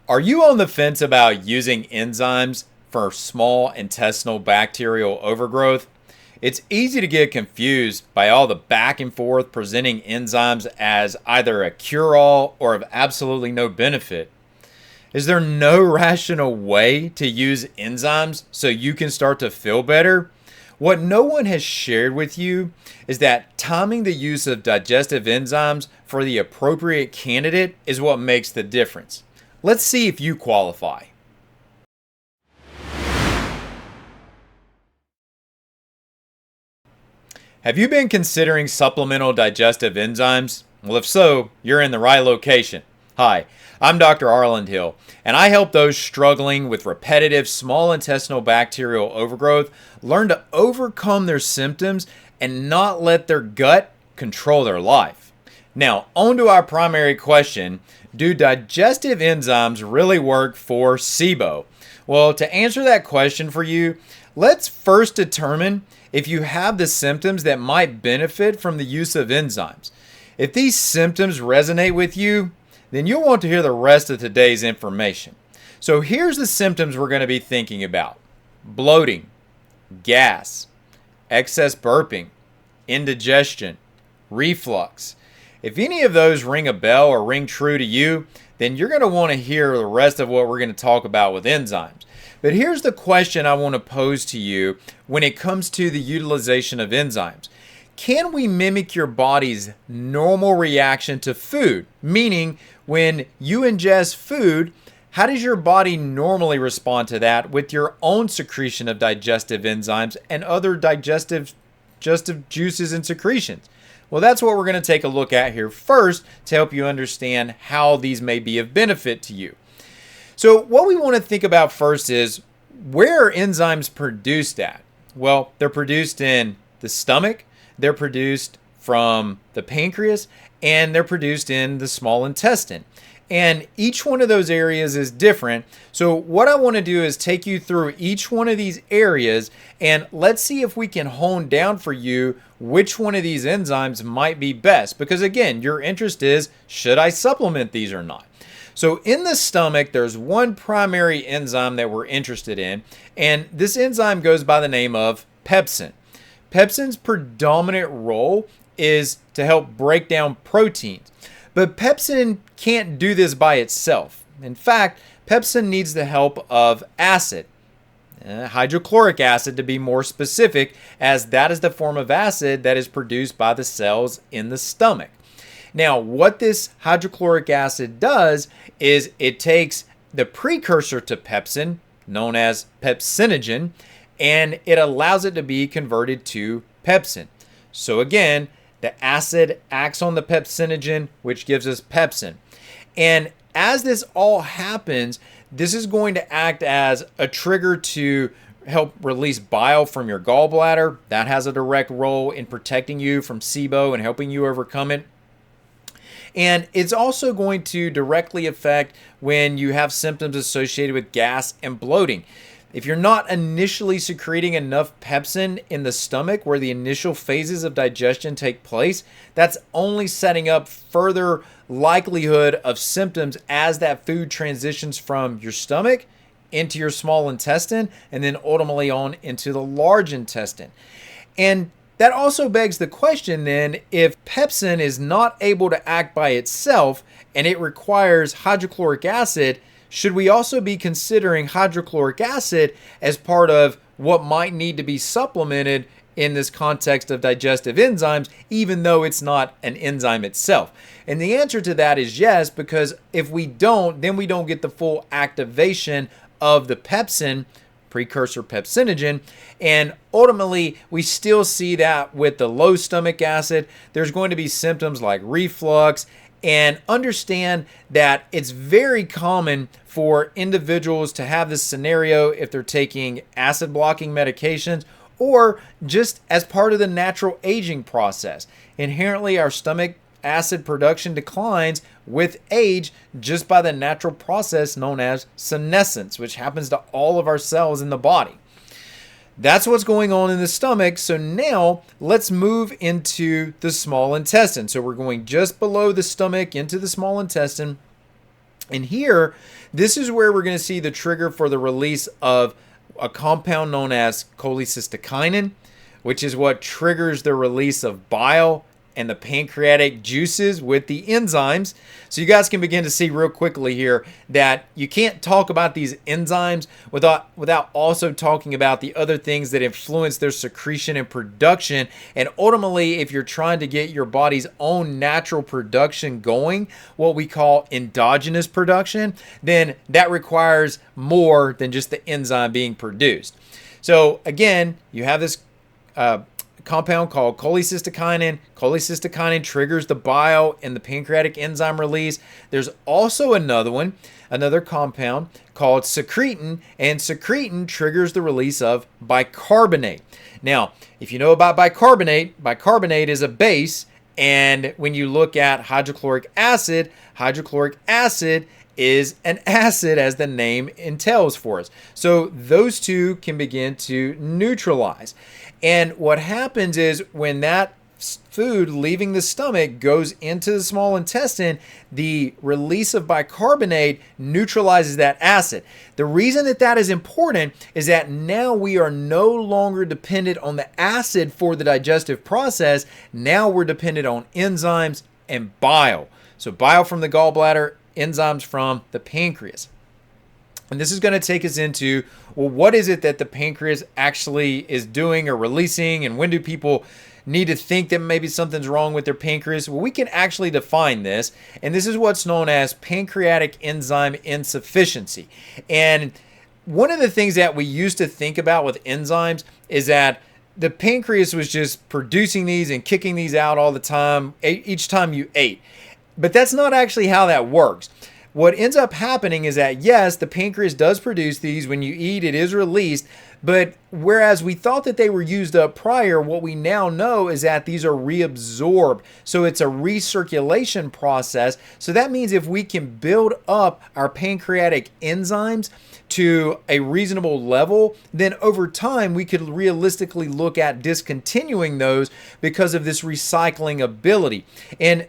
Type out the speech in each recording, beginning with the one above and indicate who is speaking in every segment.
Speaker 1: Are you on the fence about using enzymes for small intestinal bacterial overgrowth? It's easy to get confused by all the back and forth presenting enzymes as either a cure-all or of absolutely no benefit. Is there no rational way to use enzymes so you can start to feel better? What no one has shared with you is that timing the use of digestive enzymes for the appropriate candidate is what makes the difference. Let's see if you qualify. Have you been considering supplemental digestive enzymes? Well, if so, you're in the right location. Hi, I'm Dr. Arland Hill, and I help those struggling with repetitive small intestinal bacterial overgrowth learn to overcome their symptoms and not let their gut control their life. Now, on to our primary question. Do digestive enzymes really work for SIBO? Well, to answer that question for you, let's first determine if you have the symptoms that might benefit from the use of enzymes. If these symptoms resonate with you, then you'll want to hear the rest of today's information. So here's the symptoms we're going to be thinking about: bloating, gas, excess burping, indigestion, reflux. If any of those ring a bell or ring true to you, then you're going to want to hear the rest of what we're going to talk about with enzymes. But here's the question I want to pose to you when it comes to the utilization of enzymes. Can we mimic your body's normal reaction to food? Meaning, when you ingest food, how does your body normally respond to that with your own secretion of digestive enzymes and other digestive juices and secretions? Well, that's what we're going to take a look at here first to help you understand how these may be of benefit to you. So what we want to think about first is, where are enzymes produced at? Well, they're produced in the stomach, they're produced from the pancreas, and they're produced in the small intestine. And each one of those areas is different. So what I want to do is take you through each one of these areas, and let's see if we can hone down for you which one of these enzymes might be best. Because again, your interest is, should I supplement these or not? So in the stomach, there's one primary enzyme that we're interested in, and this enzyme goes by the name of pepsin. Pepsin's predominant role is to help break down proteins. But pepsin can't do this by itself. In fact, pepsin needs the help of acid, hydrochloric acid to be more specific, as that is the form of acid that is produced by the cells in the stomach. Now, what this hydrochloric acid does is it takes the precursor to pepsin, known as pepsinogen, and it allows it to be converted to pepsin. So again, the acid acts on the pepsinogen, which gives us pepsin. And as this all happens, this is going to act as a trigger to help release bile from your gallbladder. That has a direct role in protecting you from SIBO and helping you overcome it. And it's also going to directly affect when you have symptoms associated with gas and bloating. If you're not initially secreting enough pepsin in the stomach where the initial phases of digestion take place, that's only setting up further likelihood of symptoms as that food transitions from your stomach into your small intestine and then ultimately on into the large intestine. And that also begs the question then, if pepsin is not able to act by itself and it requires hydrochloric acid, should we also be considering hydrochloric acid as part of what might need to be supplemented in this context of digestive enzymes, even though it's not an enzyme itself? And the answer to that is yes, because if we don't, then we don't get the full activation of the pepsin, precursor pepsinogen, and ultimately we still see that with the low stomach acid, there's going to be symptoms like reflux. And understand that it's very common for individuals to have this scenario if they're taking acid blocking medications or just as part of the natural aging process. Inherently, our stomach acid production declines with age just by the natural process known as senescence, which happens to all of our cells in the body. That's what's going on in the stomach. So now let's move into the small intestine. So we're going just below the stomach into the small intestine. And here, this is where we're going to see the trigger for the release of a compound known as cholecystokinin, which is what triggers the release of bile and the pancreatic juices with the enzymes. So you guys can begin to see real quickly here that you can't talk about these enzymes without also talking about the other things that influence their secretion and production. And ultimately, if you're trying to get your body's own natural production going, what we call endogenous production, then that requires more than just the enzyme being produced. So again, you have this compound called cholecystokinin. Cholecystokinin triggers the bile and the pancreatic enzyme release. There's also another compound called secretin, and secretin triggers the release of bicarbonate. Now, if you know about bicarbonate is a base, and when you look at hydrochloric acid is an acid, as the name entails for us. So those two can begin to neutralize. And what happens is when that food leaving the stomach goes into the small intestine, the release of bicarbonate neutralizes that acid. The reason that is important is that now we are no longer dependent on the acid for the digestive process. Now we're dependent on enzymes and bile. So bile from the gallbladder, enzymes from the pancreas. And this is going to take us into, well, what is it that the pancreas actually is doing or releasing, and when do people need to think that maybe something's wrong with their pancreas? Well, we can actually define this, and this is what's known as pancreatic enzyme insufficiency. And one of the things that we used to think about with enzymes is that the pancreas was just producing these and kicking these out all the time, each time you ate. But that's not actually how that works. What ends up happening is that, yes, the pancreas does produce these. When you eat, it is released. But whereas we thought that they were used up prior, what we now know is that these are reabsorbed. So it's a recirculation process. So that means if we can build up our pancreatic enzymes to a reasonable level, then over time we could realistically look at discontinuing those because of this recycling ability. And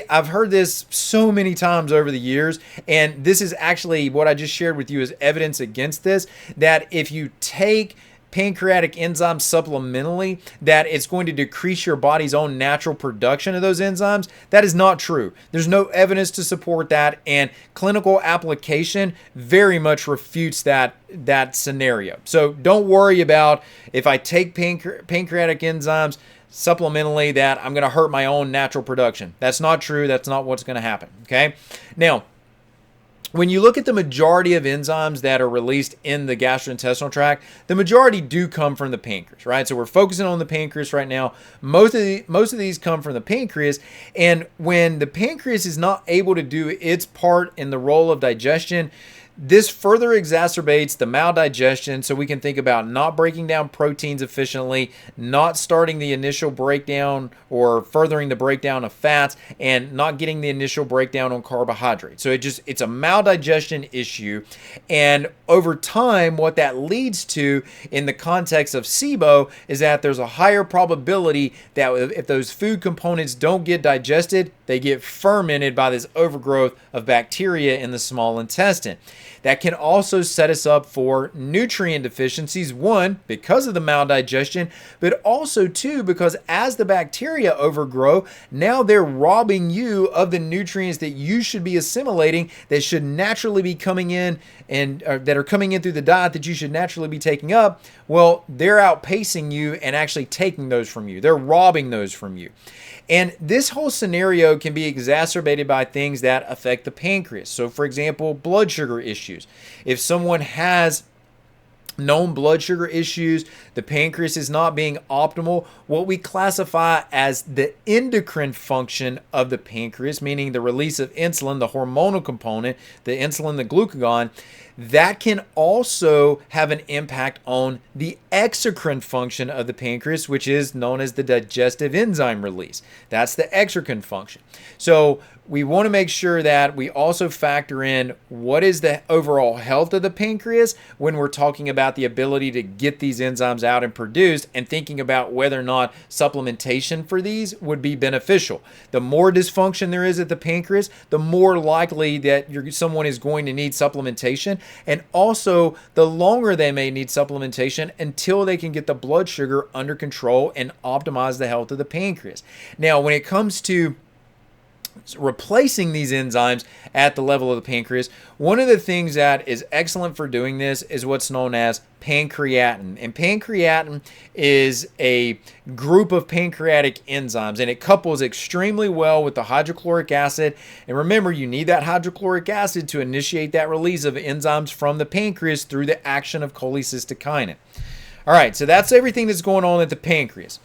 Speaker 1: I've heard this so many times over the years, and this is actually what I just shared with you as evidence against this, that if you take pancreatic enzymes supplementally, that it's going to decrease your body's own natural production of those enzymes. That is not true. There's no evidence to support that, and clinical application very much refutes that scenario. So don't worry about if I take pancreatic enzymes supplementally that I'm going to hurt my own natural production. That's not true. That's not what's going to happen. Okay? Now, when you look at the majority of enzymes that are released in the gastrointestinal tract, the majority do come from the pancreas, right? So we're focusing on the pancreas right now. Most of these come from the pancreas, and when the pancreas is not able to do its part in the role of digestion, this further exacerbates the maldigestion. So we can think about not breaking down proteins efficiently, not starting the initial breakdown or furthering the breakdown of fats, and not getting the initial breakdown on carbohydrates. So it's a maldigestion issue. And over time, what that leads to in the context of SIBO is that there's a higher probability that if those food components don't get digested, they get fermented by this overgrowth of bacteria in the small intestine. That can also set us up for nutrient deficiencies, one, because of the maldigestion, but also, two, because as the bacteria overgrow, now they're robbing you of the nutrients that you should be assimilating, that should naturally be coming in and that are coming in through the diet that you should naturally be taking up. Well, they're outpacing you and actually taking those from you. They're robbing those from you. And this whole scenario can be exacerbated by things that affect the pancreas. So, for example, blood sugar issues. If someone has known blood sugar issues, the pancreas is not being optimal, what we classify as the endocrine function of the pancreas, meaning the release of insulin, the hormonal component, the insulin, the glucagon, that can also have an impact on the exocrine function of the pancreas, which is known as the digestive enzyme release. That's the exocrine function. So we want to make sure that we also factor in what is the overall health of the pancreas when we're talking about the ability to get these enzymes out and produced, and thinking about whether or not supplementation for these would be beneficial. The more dysfunction there is at the pancreas, the more likely that someone is going to need supplementation, and also the longer they may need supplementation until they can get the blood sugar under control and optimize the health of the pancreas. Now, when it comes to replacing these enzymes at the level of the pancreas, one of the things that is excellent for doing this is what's known as pancreatin. And pancreatin is a group of pancreatic enzymes, and it couples extremely well with the hydrochloric acid. And remember, you need that hydrochloric acid to initiate that release of enzymes from the pancreas through the action of cholecystokinin. All right, so that's everything that's going on at the pancreas.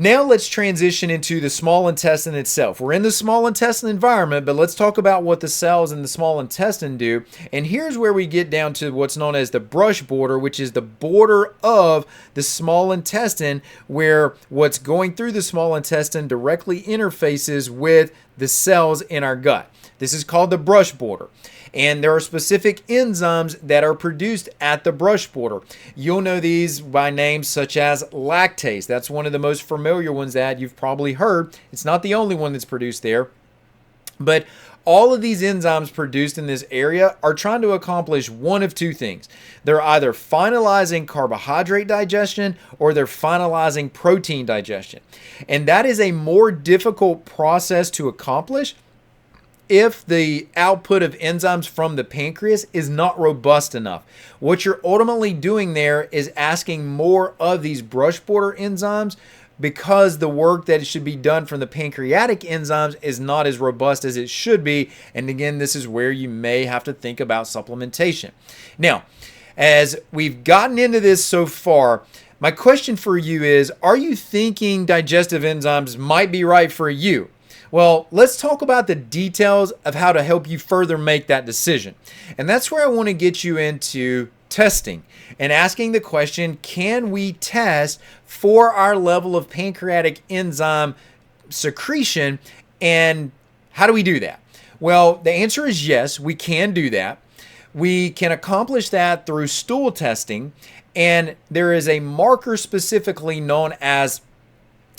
Speaker 1: Now let's transition into the small intestine itself. We're in the small intestine environment, but let's talk about what the cells in the small intestine do. And here's where we get down to what's known as the brush border, which is the border of the small intestine, where what's going through the small intestine directly interfaces with the cells in our gut. This is called the brush border. And there are specific enzymes that are produced at the brush border. You'll know these by names such as lactase. That's one of the most familiar ones that you've probably heard. It's not the only one that's produced there, but all of these enzymes produced in this area are trying to accomplish one of two things. They're either finalizing carbohydrate digestion or they're finalizing protein digestion. And that is a more difficult process to accomplish if the output of enzymes from the pancreas is not robust enough. What you're ultimately doing there is asking more of these brush border enzymes, because the work that should be done from the pancreatic enzymes is not as robust as it should be. And again, this is where you may have to think about supplementation. Now, as we've gotten into this so far, my question for you is, are you thinking digestive enzymes might be right for you? Well, let's talk about the details of how to help you further make that decision. And that's where I want to get you into testing and asking the question, can we test for our level of pancreatic enzyme secretion, and how do we do that? Well, the answer is yes, we can do that. We can accomplish that through stool testing, and there is a marker specifically known as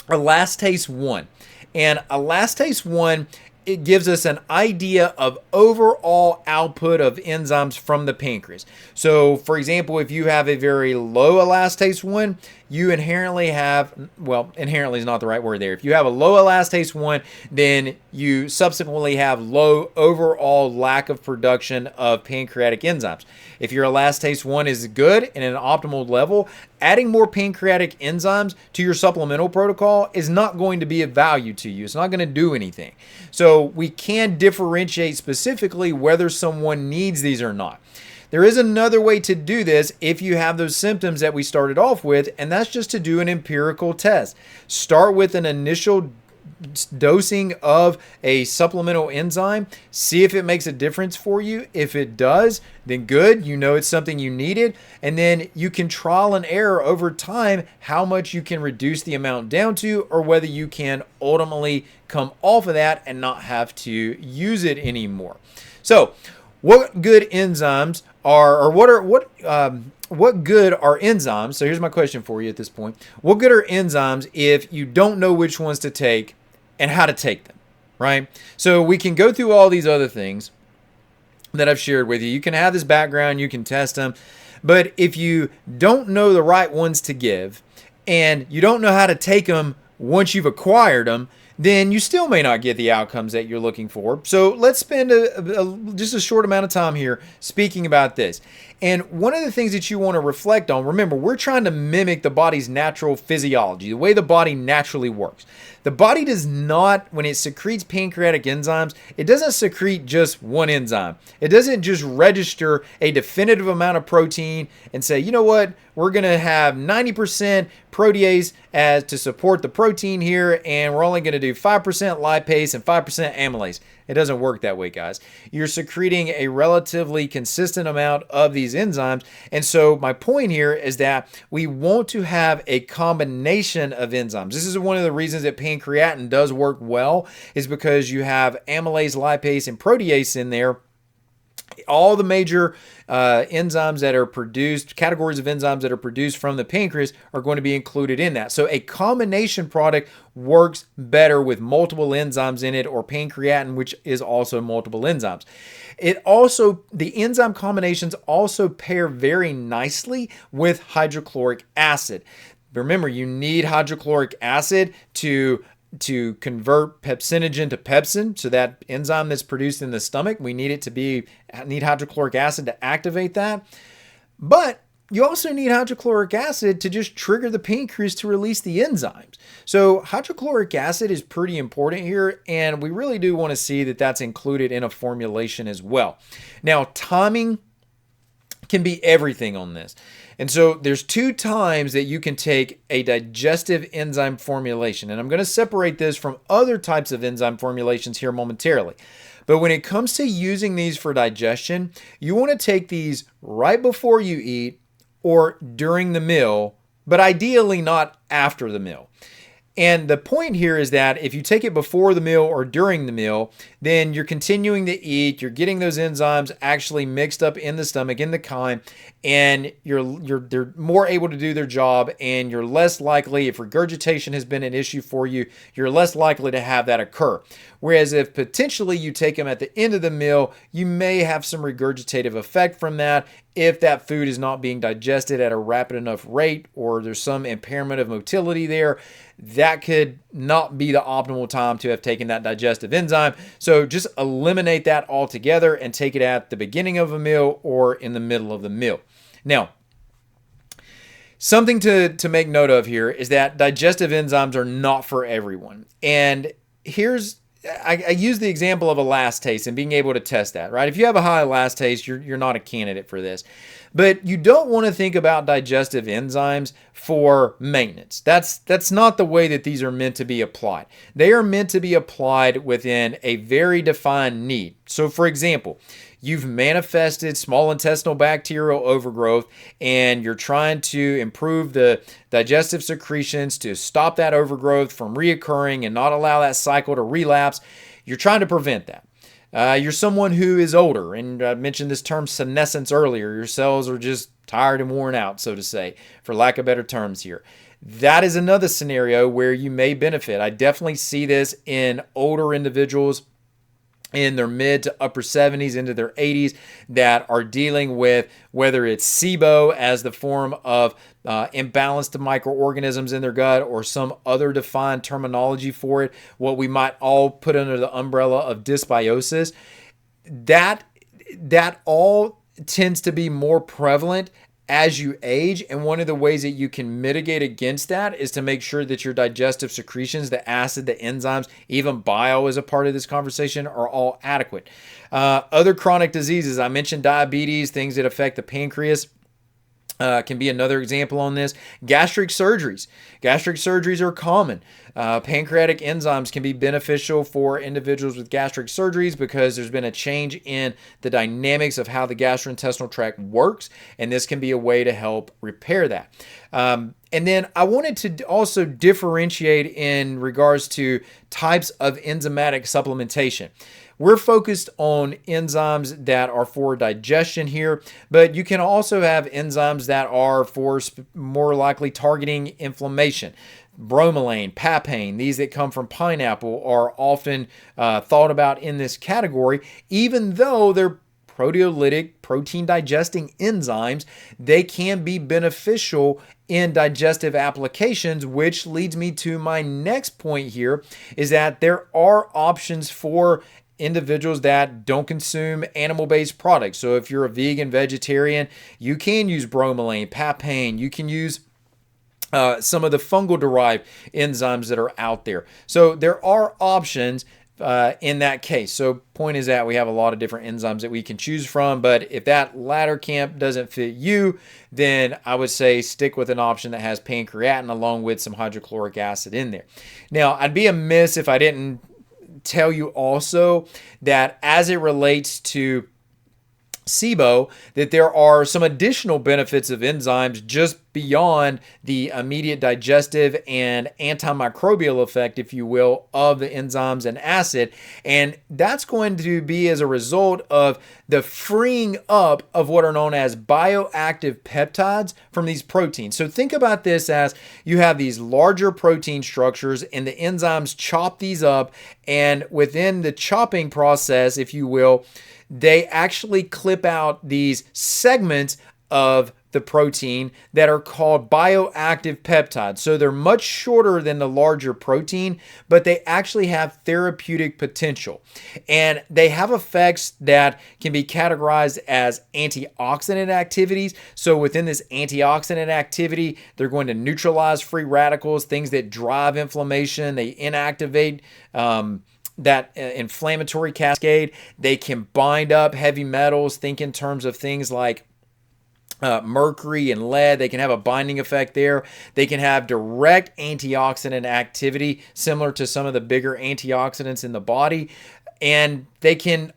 Speaker 1: elastase 1. And elastase 1, it gives us an idea of overall output of enzymes from the pancreas. So, for example, if you have a very low elastase 1, you inherently have, well, inherently is not the right word there. If you have a low elastase 1, then you subsequently have low overall lack of production of pancreatic enzymes. If your elastase 1 is good and at an optimal level, adding more pancreatic enzymes to your supplemental protocol is not going to be of value to you. It's not going to do anything. So we can differentiate specifically whether someone needs these or not. There is another way to do this if you have those symptoms that we started off with, and that's just to do an empirical test. Start with an initial dosing of a supplemental enzyme, see if it makes a difference for you. If it does, then good, you know it's something you needed, and then you can trial and error over time how much you can reduce the amount down to, or whether you can ultimately come off of that and not have to use it anymore. So what good enzymes are, or what good are enzymes? So here's my question for you at this point. What good are enzymes if you don't know which ones to take and how to take them, right? So we can go through all these other things that I've shared with you. You can have this background, you can test them, but if you don't know the right ones to give and you don't know how to take them once you've acquired them, then you still may not get the outcomes that you're looking for. So let's spend just a short amount of time here speaking about this. And one of the things that you want to reflect on, remember, we're trying to mimic the body's natural physiology, the way the body naturally works. The body does not, when it secretes pancreatic enzymes, it doesn't secrete just one enzyme. It doesn't just register a definitive amount of protein and say, you know what, we're going to have 90% protease as to support the protein here, and we're only going to do 5% lipase and 5% amylase. It doesn't work that way, guys. You're secreting a relatively consistent amount of these enzymes, and so my point here is that we want to have a combination of enzymes. This is one of the reasons that pancreatin does work well, is because you have amylase, lipase, and protease in there. All the major enzymes that are produced, categories of enzymes that are produced from the pancreas, are going to be included in that. So a combination product works better with multiple enzymes in it, or pancreatin, which is also multiple enzymes. The enzyme combinations also pair very nicely with hydrochloric acid. Remember, you need hydrochloric acid to convert pepsinogen to pepsin. So that enzyme that's produced in the stomach, we need hydrochloric acid to activate that. But you also need hydrochloric acid to just trigger the pancreas to release the enzymes. So hydrochloric acid is pretty important here, and we really do want to see that that's included in a formulation as well. Now, timing can be everything on this. And so there's 2 times that you can take a digestive enzyme formulation. And I'm going to separate this from other types of enzyme formulations here momentarily. But when it comes to using these for digestion, you want to take these right before you eat or during the meal, but ideally not after the meal. And the point here is that if you take it before the meal or during the meal, then you're continuing to eat, you're getting those enzymes actually mixed up in the stomach, in the chyme, and they're more able to do their job, and you're less likely, if regurgitation has been an issue for you, you're less likely to have that occur. Whereas if potentially you take them at the end of the meal, you may have some regurgitative effect from that if that food is not being digested at a rapid enough rate, or there's some impairment of motility there. That could not be the optimal time to have taken that digestive enzyme. So just eliminate that altogether and take it at the beginning of a meal or in the middle of the meal. Now, something to make note of here is that digestive enzymes are not for everyone. And I use the example of elastase and being able to test that, right? If you have a high elastase, you're not a candidate for this. But you don't want to think about digestive enzymes for maintenance. That's not the way that these are meant to be applied. They are meant to be applied within a very defined need. So for example, you've manifested small intestinal bacterial overgrowth and you're trying to improve the digestive secretions to stop that overgrowth from reoccurring and not allow that cycle to relapse. You're trying to prevent that. You're someone who is older, and I mentioned this term senescence earlier. Your cells are just tired and worn out, so to say, for lack of better terms here. That is another scenario where you may benefit. I definitely see this in older individuals in their mid to upper 70s into their 80s that are dealing with whether it's SIBO as the form of imbalanced microorganisms in their gut, or some other defined terminology for it, what we might all put under the umbrella of dysbiosis. That all tends to be more prevalent as you age, and one of the ways that you can mitigate against that is to make sure that your digestive secretions, the acid, the enzymes, even bile as a part of this conversation, are all adequate. Other chronic diseases, I mentioned diabetes, things that affect the pancreas. Can be another example on this. Gastric surgeries. Gastric surgeries are common. Pancreatic enzymes can be beneficial for individuals with gastric surgeries because there's been a change in the dynamics of how the gastrointestinal tract works, and this can be a way to help repair that. And then I wanted to also differentiate in regards to types of enzymatic supplementation. We're focused on enzymes that are for digestion here, but you can also have enzymes that are for more likely targeting inflammation. Bromelain, papain, these that come from pineapple are often thought about in this category, even though they're proteolytic, protein digesting enzymes. They can be beneficial in digestive applications, which leads me to my next point here, is that there are options for individuals that don't consume animal-based products. So if you're a vegan, vegetarian, you can use bromelain, papain, you can use some of the fungal-derived enzymes that are out there. So there are options in that case. So point is that we have a lot of different enzymes that we can choose from, but if that latter camp doesn't fit you, then I would say stick with an option that has pancreatin along with some hydrochloric acid in there. Now, I'd be amiss if I didn't tell you also that as it relates to SIBO, that there are some additional benefits of enzymes just beyond the immediate digestive and antimicrobial effect, if you will, of the enzymes and acid. And that's going to be as a result of the freeing up of what are known as bioactive peptides from these proteins. So think about this as you have these larger protein structures and the enzymes chop these up, and within the chopping process, if you will, they actually clip out these segments of the protein that are called bioactive peptides. So they're much shorter than the larger protein, but they actually have therapeutic potential. And they have effects that can be categorized as antioxidant activities. So within this antioxidant activity, they're going to neutralize free radicals, things that drive inflammation. They inactivate that inflammatory cascade. They can bind up heavy metals. Think in terms of things like mercury and lead. They can have a binding effect there. They can have direct antioxidant activity similar to some of the bigger antioxidants in the body. And they can,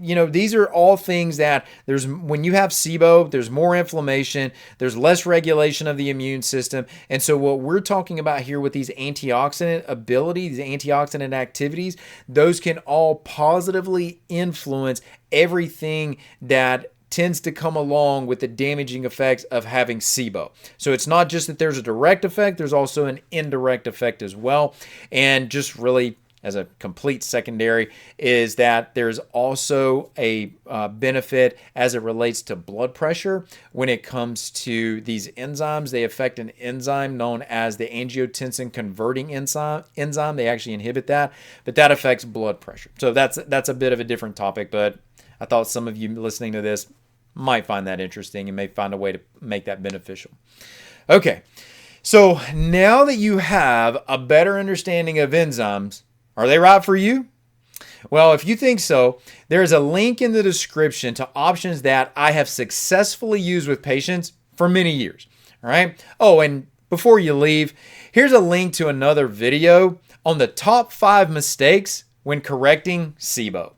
Speaker 1: these are all things that when you have SIBO, there's more inflammation, there's less regulation of the immune system. And so what we're talking about here with these antioxidant abilities, these antioxidant activities, those can all positively influence everything that tends to come along with the damaging effects of having SIBO. So it's not just that there's a direct effect, there's also an indirect effect as well. And just really as a complete secondary is that there's also a benefit as it relates to blood pressure. When it comes to these enzymes, they affect an enzyme known as the angiotensin converting enzyme. They actually inhibit that, but that affects blood pressure. So that's a bit of a different topic, but I thought some of you listening to this might find that interesting and may find a way to make that beneficial. Okay, so now that you have a better understanding of enzymes, are they right for you? Well, if you think so, there's a link in the description to options that I have successfully used with patients for many years. All right. Oh, and before you leave, here's a link to another video on the top 5 mistakes when correcting SIBO.